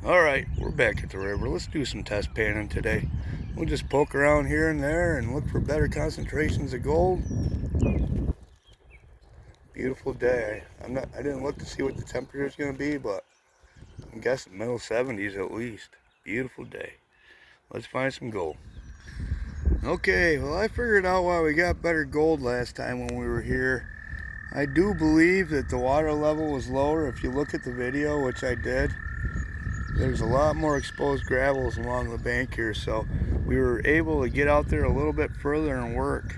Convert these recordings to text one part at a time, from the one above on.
Alright, we're back at the river. Let's do some test panning today. We'll just poke around here and there and look for better concentrations of gold. Beautiful day. I didn't look to see what the temperature is going to be, but I'm guessing middle 70s at least. Beautiful day. Let's find some gold. Okay, well, I figured out why we got better gold last time when we were here. I do believe that the water level was lower. If you look at the video, which I did, there's a lot more exposed gravels along the bank here, so we were able to get out there a little bit further and work.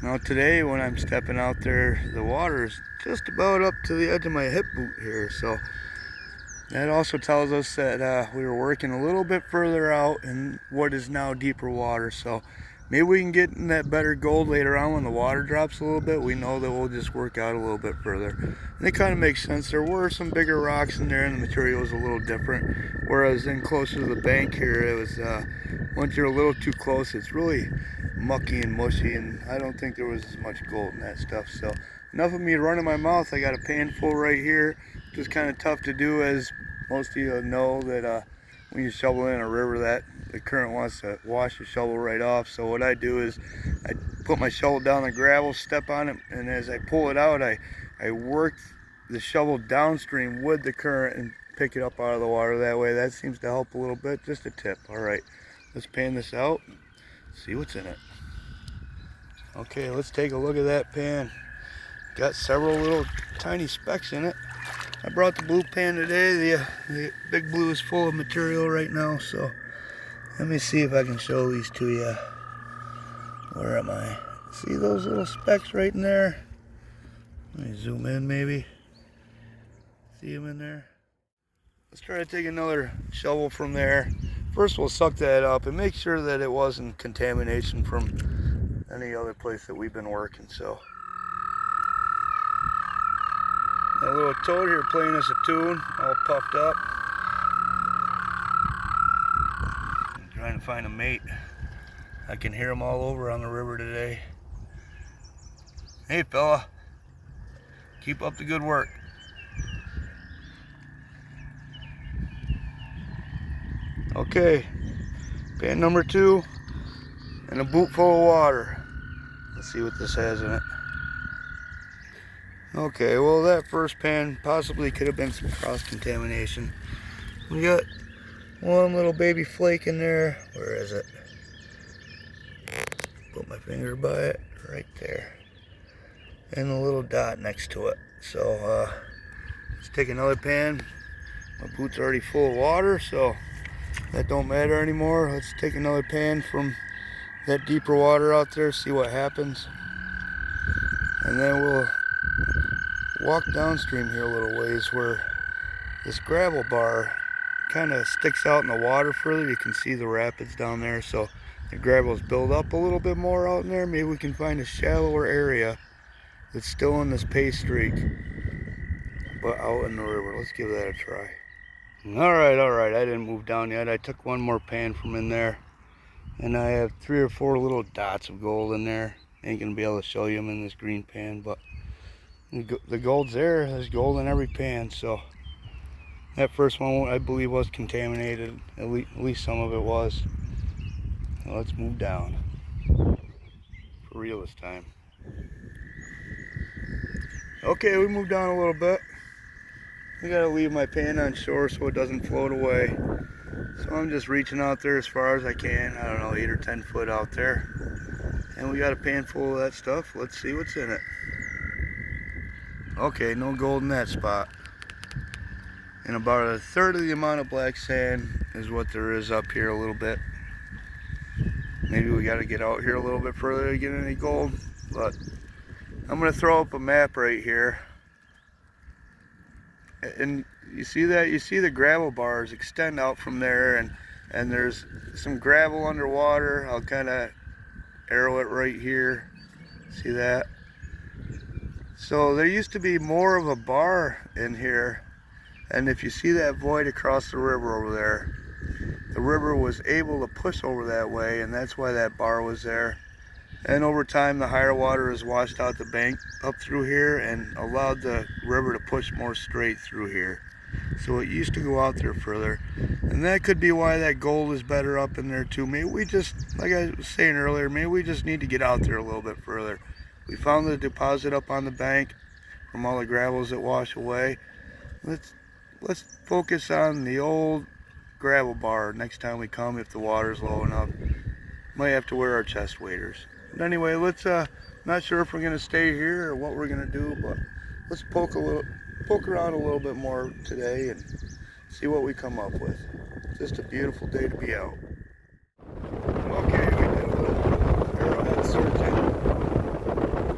Now today when I'm stepping out there, the water is just about up to the edge of my hip boot here, so that also tells us that we were working a little bit further out in what is now deeper water. So maybe we can get in that better gold later on when the water drops a little bit. We know that we'll just work out a little bit further. And it kind of makes sense. There were some bigger rocks in there and the material was a little different. Whereas in closer to the bank here, it was, once you're a little too close, it's really mucky and mushy, and I don't think there was as much gold in that stuff. So enough of me running my mouth. I got a pan full right here, which is kind of tough to do, as most of you know that when you shovel in a river, that the current wants to wash your shovel right off. So what I do is I put my shovel down the gravel, step on it, and as I pull it out, I work the shovel downstream with the current and pick it up out of the water that way. That seems to help a little bit. Just a tip. All right, let's pan this out, see what's in it. Okay, let's take a look at that pan. Got several little tiny specks in it. I brought the blue pan today. The big blue is full of material right now, so let me see if I can show these to you. Where am I? See those little specks right in there? Let me zoom in maybe. See them in there? Let's try to take another shovel from there. First we'll suck that up and make sure that it wasn't contamination from any other place that we've been working. So a little toad here playing us a tune, all puffed up. I'm trying to find a mate. I can hear them all over on the river today. Hey fella, keep up the good work. Okay, pan number 2 and a boot full of water. Let's see what this has in it. Okay, well that first pan possibly could have been some cross-contamination. We got one little baby flake in there. Where is it? Put my finger by it, right there. And a little dot next to it. So let's take another pan. My boot's already full of water, so that don't matter anymore. Let's take another pan from that deeper water out there, see what happens. And then we'll walk downstream here a little ways where this gravel bar kind of sticks out in the water further. You can see the rapids down there, so the gravel's built up a little bit more out in there. Maybe we can find a shallower area that's still in this pay streak, but out in the river. Let's give that a try. All right, I didn't move down yet. I took one more pan from in there, and I have 3 or 4 little dots of gold in there. Ain't gonna be able to show you them in this green pan, but the gold's there. There's gold in every pan. So that first one I believe was contaminated. At least some of it was. Now let's move down for real this time. Okay, we moved down a little bit. I gotta leave my pan on shore so it doesn't float away. So I'm just reaching out there as far as I can. I don't know, 8 or 10 foot out there. And we got a pan full of that stuff. Let's see what's in it. Okay, no gold in that spot. And about 1/3 of the amount of black sand is what there is up here a little bit. Maybe we gotta get out here a little bit further to get any gold. But I'm gonna throw up a map right here. And you see that? You see the gravel bars extend out from there, and there's some gravel underwater. I'll kind of arrow it right here. See that? So there used to be more of a bar in here, and if you see that void across the river over there, the river was able to push over that way, and that's why that bar was there. And over time, the higher water has washed out the bank up through here and allowed the river to push more straight through here. so it used to go out there further. And that could be why that gold is better up in there too. Maybe we just, like I was saying earlier, maybe we just need to get out there a little bit further. We found the deposit up on the bank from all the gravels that wash away. Let's focus on the old gravel bar next time we come if the water's low enough. Might have to wear our chest waders. But anyway, let's not sure if we're gonna stay here or what we're gonna do, but let's poke around a little bit more today and see what we come up with. Just a beautiful day to be out. Okay, we did a little arrowhead searching,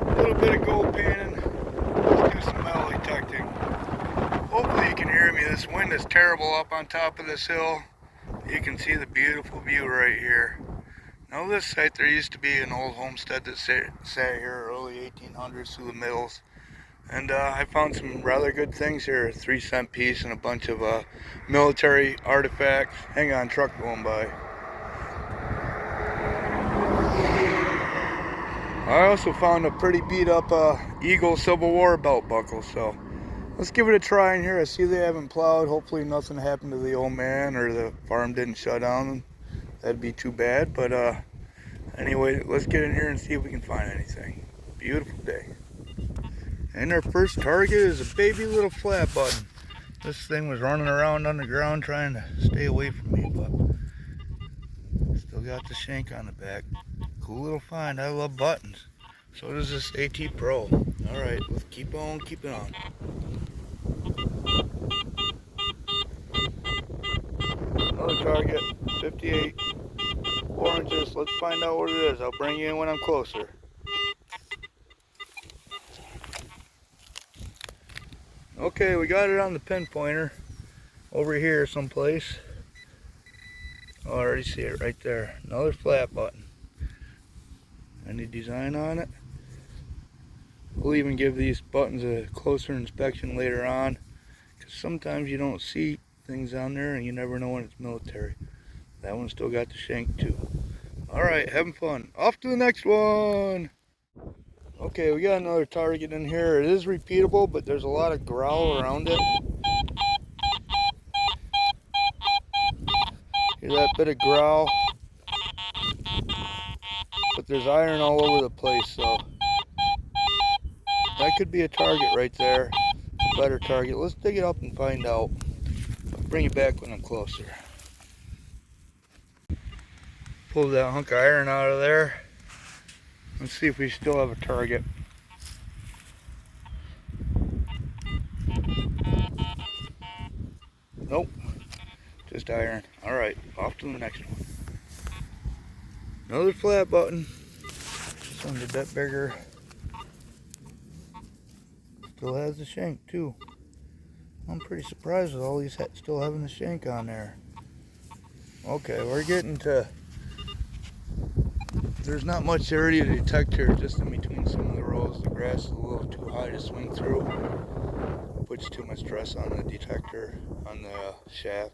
a little bit of gold panning. Let's do some metal detecting. Hopefully you can hear me. This wind is terrible up on top of this hill. You can see the beautiful view right here. Now this site, there used to be an old homestead that sat here early 1800s through the middles. And I found some rather good things here. A 3-cent piece and a bunch of military artifacts. Hang on, truck going by. I also found a pretty beat up Eagle Civil War belt buckle, so let's give it a try in here. I see they haven't plowed. Hopefully nothing happened to the old man or the farm didn't shut down. That'd be too bad, but anyway, let's get in here and see if we can find anything. Beautiful day. And our first target is a baby little flat button. This thing was running around underground trying to stay away from me, but still got the shank on the back. Cool little find. I love buttons. So does this AT Pro. Alright, let's keep on keeping on. Another target, 58, 4 inches. Let's find out what it is. I'll bring you in when I'm closer. Okay, we got it on the pinpointer over here someplace. Oh, I already see it right there. Another flat button. Any design on it? We'll even give these buttons a closer inspection later on, because sometimes you don't see things on there and you never know when it's military. That one's still got the shank too. Alright, having fun. Off to the next one! Okay, we got another target in here. It is repeatable, but there's a lot of growl around it. Hear that bit of growl? But there's iron all over the place, so that could be a target right there. A better target. Let's dig it up and find out. I'll bring it back when I'm closer. Pull that hunk of iron out of there. Let's see if we still have a target. Nope, just iron. Alright, off to the next one. Another flat button. This one's a bit bigger. Still has the shank too. I'm pretty surprised with all these still having the shank on there. Okay, we're getting to... There's not much area to detect here, just in between some of the rows. The grass is a little too high to swing through. Puts too much stress on the detector, on the shaft.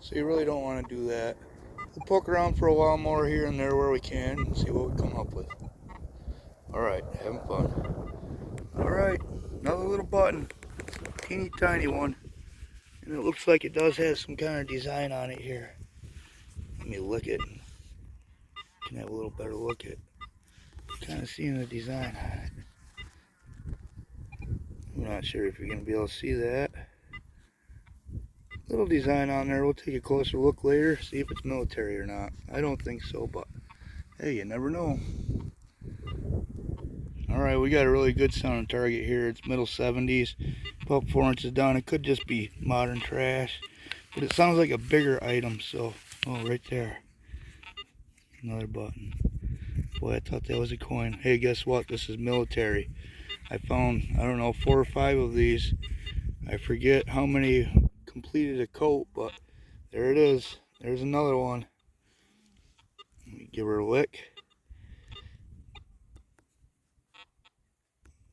So you really don't want to do that. We'll poke around for a while more here and there where we can and see what we come up with. Alright, having fun. Alright, another little button. Teeny tiny one. And it looks like it does have some kind of design on it here. Let me look it. Can have a little better look at. Kind of seeing the design on it. I'm not sure if you're going to be able to see that. Little design on there. We'll take a closer look later, see if it's military or not. I don't think so, but hey, you never know. Alright, we got a really good sounding target here. It's middle 70s, about 4 inches down. It could just be modern trash, but it sounds like a bigger item, so, oh, right there. Another button. Boy, I thought that was a coin. Hey, guess what? This is military. I found, I don't know, 4 or 5 of these. I forget how many completed a coat, but there it is. There's another one. Let me give her a lick.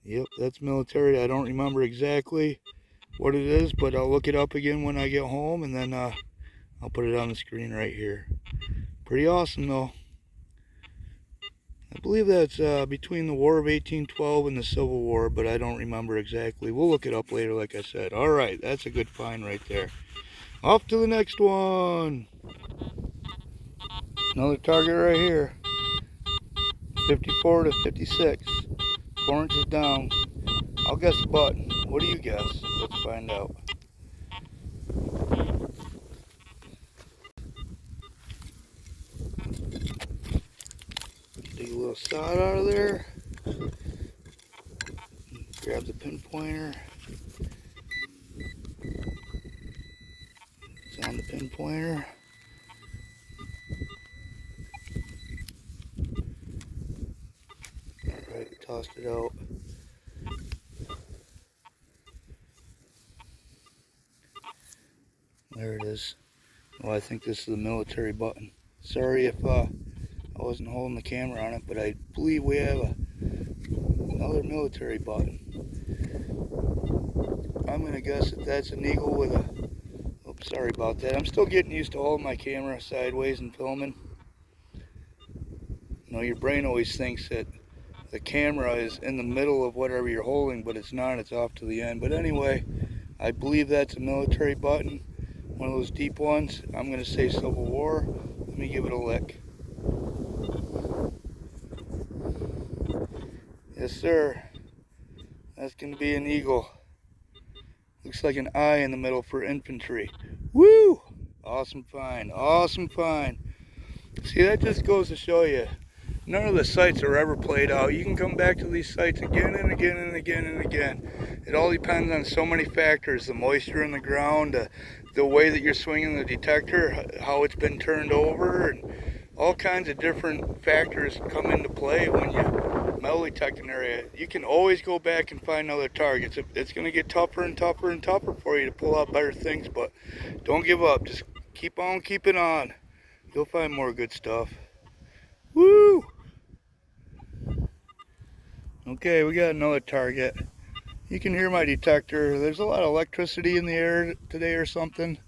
Yep, that's military. I don't remember exactly what it is, but I'll look it up again when I get home, and then I'll put it on the screen right here. Pretty awesome though. I believe that's between the War of 1812 and the Civil War, but I don't remember exactly. We'll look it up later, like I said. All right, that's a good find right there. Off to the next one. Another target right here. 54 to 56. 4 inches down. I'll guess a button. What do you guess? Let's find out. Dig a little sod out of there. Grab the pinpointer. It's on the pinpointer. Alright, tossed it out. There it is. Well, I think this is the military button. Sorry if I wasn't holding the camera on it, but I believe we have another military button. I'm going to guess that that's an eagle with a... Oops, sorry about that. I'm still getting used to holding my camera sideways and filming. You know, your brain always thinks that the camera is in the middle of whatever you're holding, but it's not. It's off to the end. But anyway, I believe that's a military button. One of those deep ones. I'm going to say Civil War. Let me give it a lick. Yes, sir. That's going to be an eagle. Looks like an eye in the middle for infantry. Woo! Awesome find. Awesome find. See, that just goes to show you, none of the sites are ever played out. You can come back to these sites again and again and again and again. It all depends on so many factors. The moisture in the ground, the way that you're swinging the detector, how it's been turned over, and all kinds of different factors come into play when you metal detect an area. You can always go back and find other targets. It's going to get tougher and tougher and tougher for you to pull out better things, but don't give up. Just keep on keeping on. You'll find more good stuff. Woo! Okay, we got another target. You can hear my detector. There's a lot of electricity in the air today or something.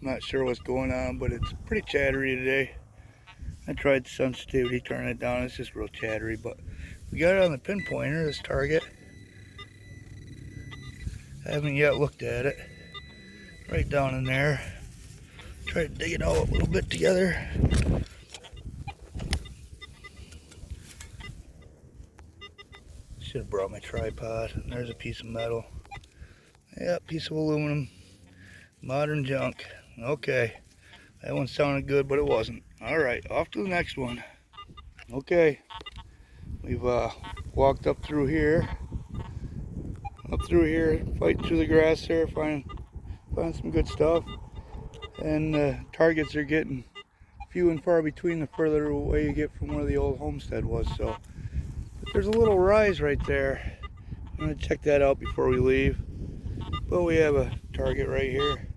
I'm not sure what's going on, but it's pretty chattery today. I tried sensitivity, turning it down. It's just real chattery, but we got it on the pinpointer, this target. I haven't yet looked at it. Right down in there. Try to dig it all a little bit together. Should have brought my tripod. There's a piece of metal. Yeah, piece of aluminum. Modern junk. Okay. That one sounded good, but it wasn't. Alright, off to the next one. Okay. We've walked up through here. Fighting through the grass there, find some good stuff. And targets are getting few and far between the further away you get from where the old homestead was. So there's a little rise right there. I'm going to check that out before we leave. But we have a target right here.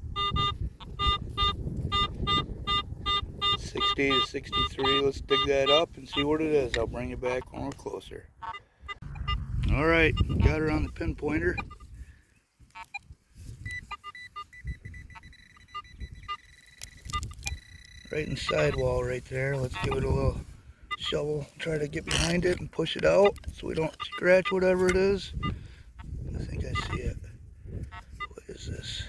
60 to 63. Let's dig that up and see what it is. I'll bring you back when we're closer. Alright, got her on the pinpointer. Right in the sidewall right there. Let's give it a little shovel. Try to get behind it and push it out so we don't scratch whatever it is. I think I see it. What is this?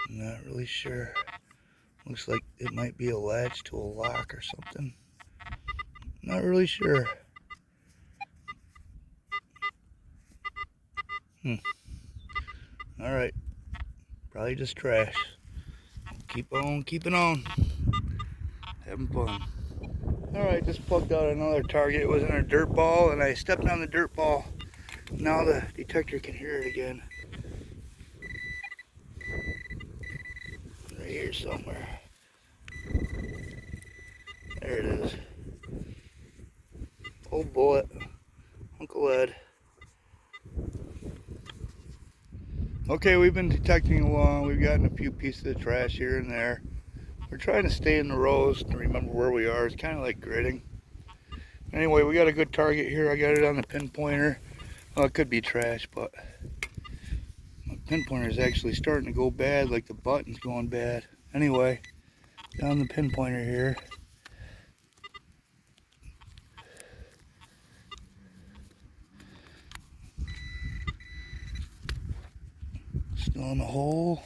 I'm not really sure. Looks like it might be a latch to a lock or something. Not really sure. Alright. Probably just trash. Keep on keeping on. Having fun. Alright, just plucked out another target. It was in a dirt ball and I stepped on the dirt ball. Now the detector can hear it again. Right here somewhere. There it is. Old bullet. Uncle Ed. Okay, we've been detecting along. We've gotten a few pieces of trash here and there. We're trying to stay in the rows to remember where we are. It's kind of like gridding. Anyway, we got a good target here. I got it on the pinpointer. Well, it could be trash, but my pinpointer is actually starting to go bad, like the button's going bad. Anyway, down the pinpointer here. Still in the hole.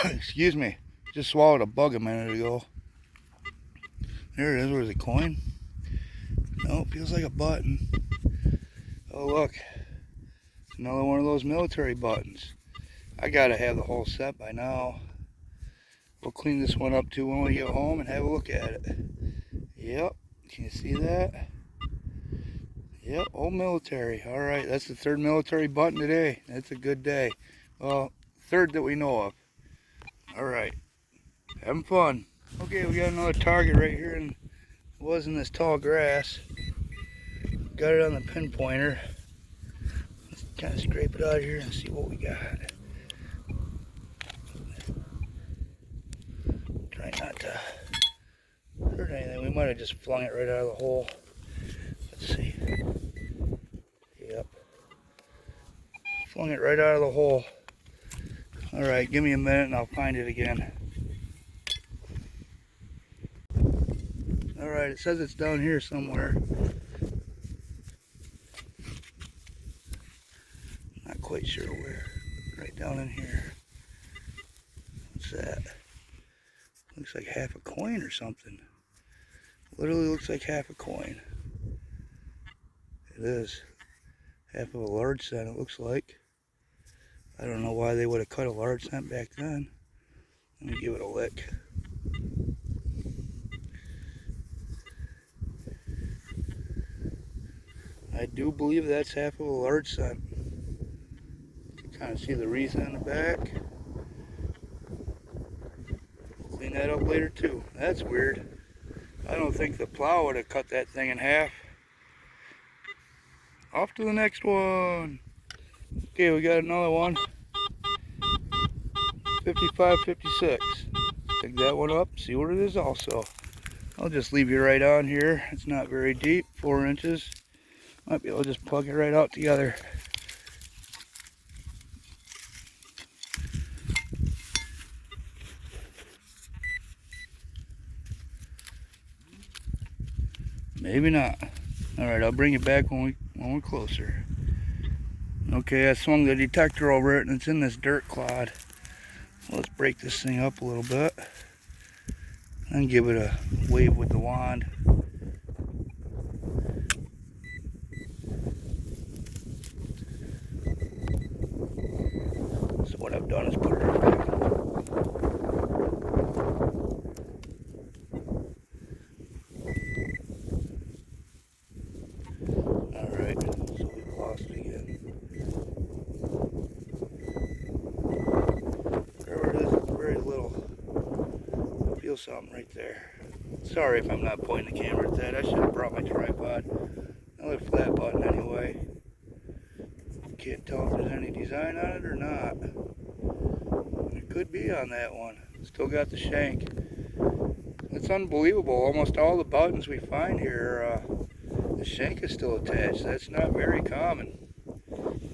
Excuse me. Just swallowed a bug a minute ago. There it is. Where's the coin? No, it feels like a button. Oh look. Another one of those military buttons. I gotta have the whole set by now. We'll clean this one up too when we get home and have a look at it. Yep. Can you see that? Yep, old military. Alright, that's the third military button today. That's a good day. Well, third that we know of. Alright. Having fun. Okay, we got another target right here, and it was in this tall grass. Got it on the pinpointer. Let's kind of scrape it out of here and see what we got. Try not to hurt anything. We might have just flung it right out of the hole. Let's see. Yep. Flung it right out of the hole. Alright, give me a minute and I'll find it again. Alright, it says it's down here somewhere. Not quite sure where. Right down in here. What's that? Looks like half a coin or something. Literally looks like half a coin. It is. Half of a large cent, it looks like. I don't know why they would have cut a large cent back then. Let me give it a lick. I do believe that's half of a large cent. You can kind of see the wreath on the back. We'll clean that up later too. That's weird. I don't think the plow would have cut that thing in half. Off to the next one. Okay, we got another one. 55-56. Pick that one up, see what it is also. I'll just leave you right on here. It's not very deep, 4 inches. Might be able to just plug it right out together. Maybe not. Alright, I'll bring it back when we're closer. Okay, I swung the detector over it and it's in this dirt clod. Let's break this thing up a little bit and give it a wave with the wand. So what I've done is put it back. Alright, so we've lost it again. Wherever it is, it's very little. Feel something right there. Sorry if I'm not pointing the camera at that. I should have brought my tripod. Another flat button anyway. Can't tell if there's any design on it or not. It could be on that one. Still got the shank. It's unbelievable. Almost all the buttons we find here, the shank is still attached. That's not very common.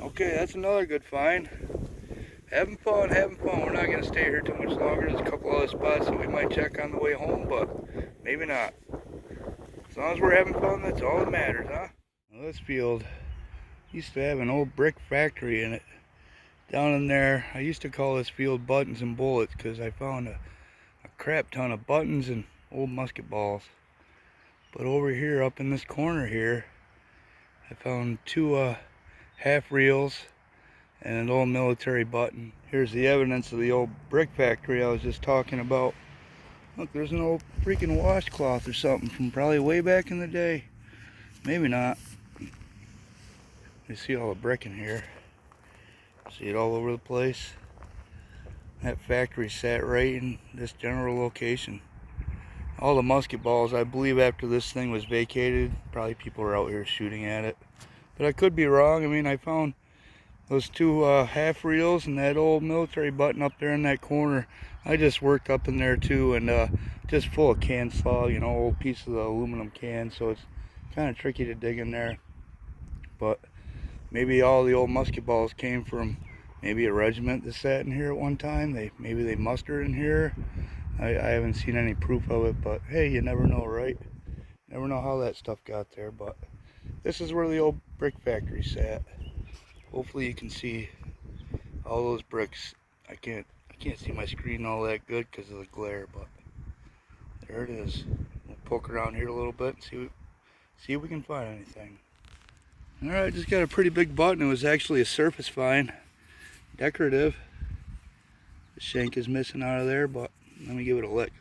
Okay, that's another good find. Having fun, having fun. We're not going to stay here too much longer. There's a couple other spots that we might check on the way home, but maybe not. As long as we're having fun, that's all that matters, huh? Well, this field used to have an old brick factory in it. Down in there, I used to call this field Buttons and Bullets because I found a crap ton of buttons and old musket balls. But over here, up in this corner here, I found 2 half reels and an old military button. Here's the evidence of the old brick factory I was just talking about. Look, there's an old freaking washcloth or something from probably way back in the day. Maybe not. You see all the brick in here. See it all over the place. That factory sat right in this general location. All the musket balls, I believe after this thing was vacated, probably people were out here shooting at it. But I could be wrong. I mean, I found those 2 half reels and that old military button up there in that corner. I just worked up in there too, and just full of can slaw, you know, old pieces of aluminum cans, so it's kind of tricky to dig in there. But maybe all the old musket balls came from Maybe a regiment that sat in here at one time. Maybe they mustered in here. I haven't seen any proof of it, but hey, you never know, right? Never know how that stuff got there, but this is where the old brick factory sat. Hopefully you can see all those bricks. I can't see my screen all that good because of the glare, but there it is. We'll poke around here a little bit and see if we can find anything. Alright, just got a pretty big button. It was actually a surface find. Decorative. The shank is missing out of there, but let me give it a lick.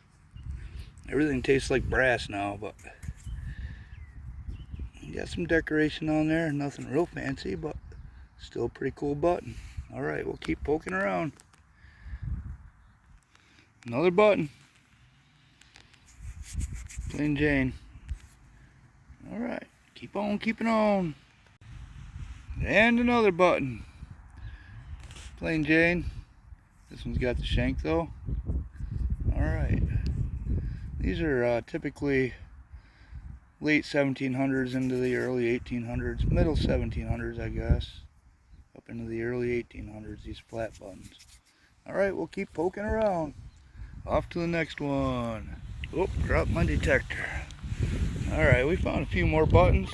Everything tastes like brass now, but got some decoration on there. Nothing real fancy, but still a pretty cool button. Alright, we'll keep poking around. Another button. Plain Jane. Alright, keep on keeping on. And another button. Plain Jane. This one's got the shank though. Alright. These are typically late 1700s into the early 1800s. Middle 1700s, I guess. Up into the early 1800s, these flat buttons. Alright, we'll keep poking around. Off to the next one. Oh, dropped my detector. Alright, we found a few more buttons.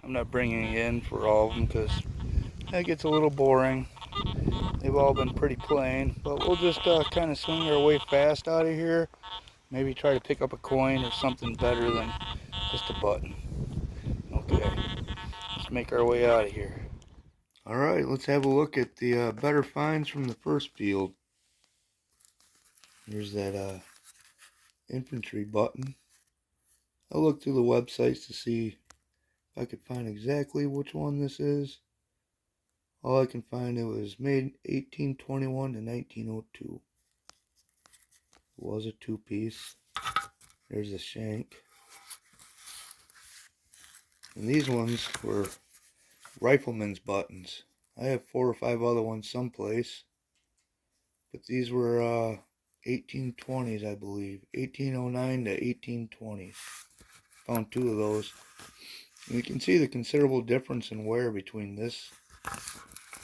I'm not bringing it in for all of them because that gets a little boring. They've all been pretty plain, but we'll just kind of swing our way fast out of here. Maybe try to pick up a coin or something better than just a button. Okay, let's make our way out of here. Alright, let's have a look at the better finds from the first field. There's that infantry button. I'll look through the websites to see if I could find exactly which one this is. All I can find, it was made 1821 to 1902. It was a two-piece. There's a shank. And these ones were rifleman's buttons. I have 4 or 5 other ones someplace. But these were 1820s, I believe. 1809 to 1820. Found 2 of those. And you can see the considerable difference in wear between this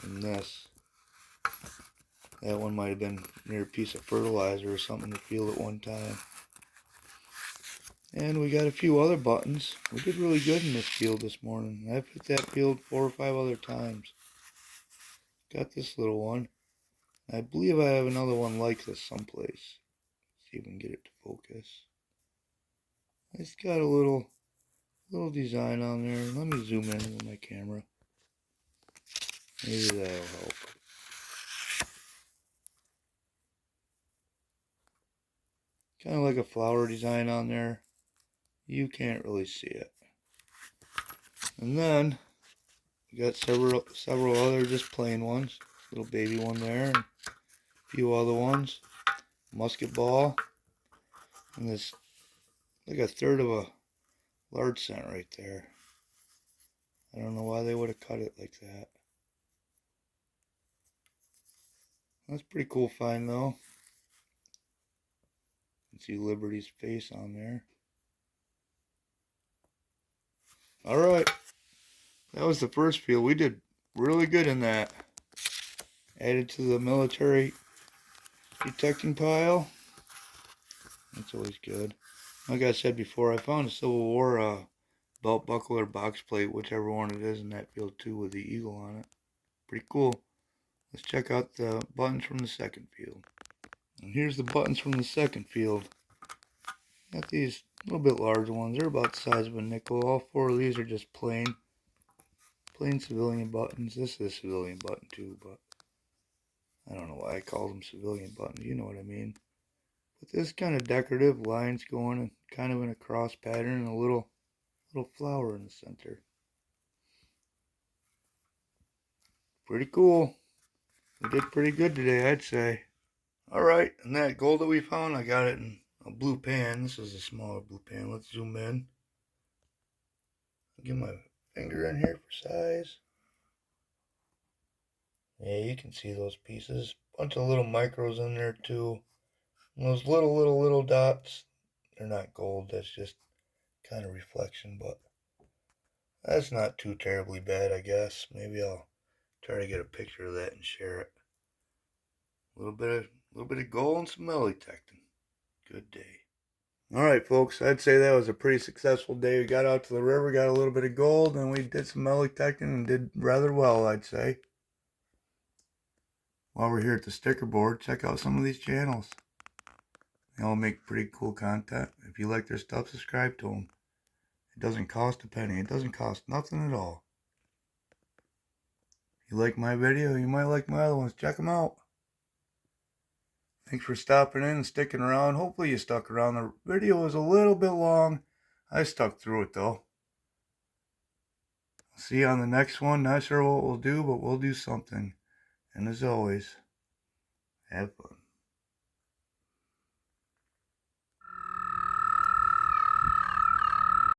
and this. That one might have been near a piece of fertilizer or something in the field at one time. And we got a few other buttons. We did really good in this field this morning. I've hit that field 4 or 5 other times. Got this little one. I believe I have another one like this someplace. See if we can get it to focus. It's got a little design on there. Let me zoom in with my camera. Maybe that'll help. Kind of like a flower design on there. You can't really see it. And then we got several other just plain ones. Little baby one there, and a few other ones. Musket ball, and this like a third of a large cent right there. I don't know why they would have cut it like that. That's a pretty cool find though. You can see Liberty's face on there. Alright, that was the first field. We did really good in that. Added to the military detecting pile. That's always good. Like I said before, I found a Civil War belt buckle or box plate, whichever one it is, in that field too, with the eagle on it. Pretty cool. Let's check out the buttons from the second field. And here's the buttons from the second field. Got these little bit larger ones. They're about the size of a nickel. All 4 of these are just plain civilian buttons. This is a civilian button too, but I don't know why I call them civilian buttons. You know what I mean. But this kind of decorative lines going and kind of in a cross pattern and a little flower in the center. Pretty cool. We did pretty good today, I'd say. Alright, and that gold that we found, I got it in a blue pan. This is a smaller blue pan. Let's zoom in. I'll get my finger in here for size. Yeah, you can see those pieces. Bunch of little micros in there too. And those little dots, they're not gold. That's just kind of reflection, but that's not too terribly bad, I guess. Maybe I'll Try to get a picture of that and share it. A little bit of gold and some metal detecting. Good day. All right, folks. I'd say that was a pretty successful day. We got out to the river, got a little bit of gold, and we did some metal detecting and did rather well, I'd say. While we're here at the sticker board, check out some of these channels. They all make pretty cool content. If you like their stuff, subscribe to them. It doesn't cost a penny. It doesn't cost nothing at all. If you like my video, you might like my other ones. Check them out. Thanks for stopping in and sticking around. Hopefully you stuck around. The video was a little bit long. I stuck through it though. I'll see you on the next one. Not sure what we'll do, but we'll do something. And as always, have fun.